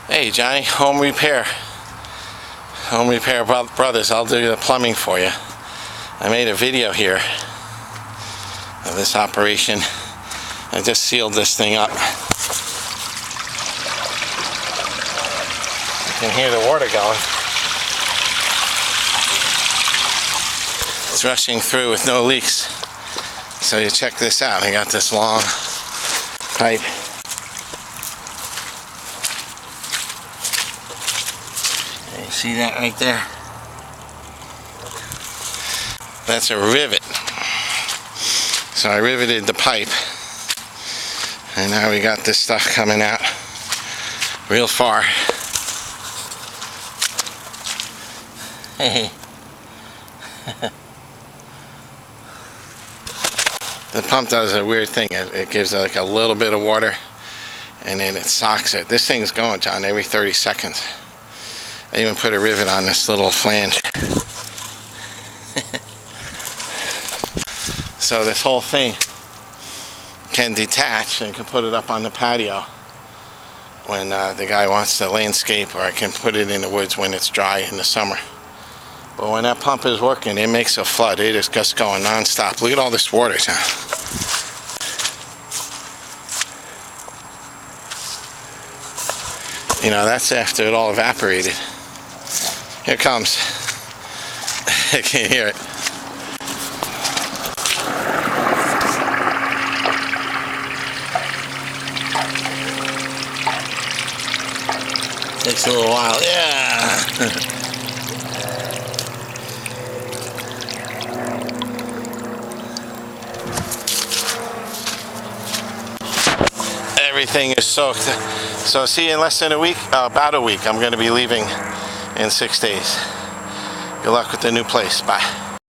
Hey Johnny, home repair brothers, I'll do the plumbing for you. I made a video here of this operation. I just sealed this thing up. You can hear the water going. It's rushing through with no leaks. So you check this out. I got this long pipe. You see that right there? That's a rivet. So I riveted the pipe, and now we got this stuff coming out real far. Hey. The pump does a weird thing. It gives like a little bit of water and then it socks it. This thing's going, John, every 30 seconds. I even put a rivet on this little flange. So this whole thing can detach and can put it up on the patio when the guy wants to landscape, or I can put it in the woods when it's dry in the summer. But when that pump is working, it makes a flood. It is just going non-stop. Look at all this water, John. You know, that's after it all evaporated. Here it comes. I can hear it. Takes a little while. Yeah. Everything is soaked. So see you in less than a week, about a week. I'm going to be leaving in 6 days. Good luck with the new place. Bye.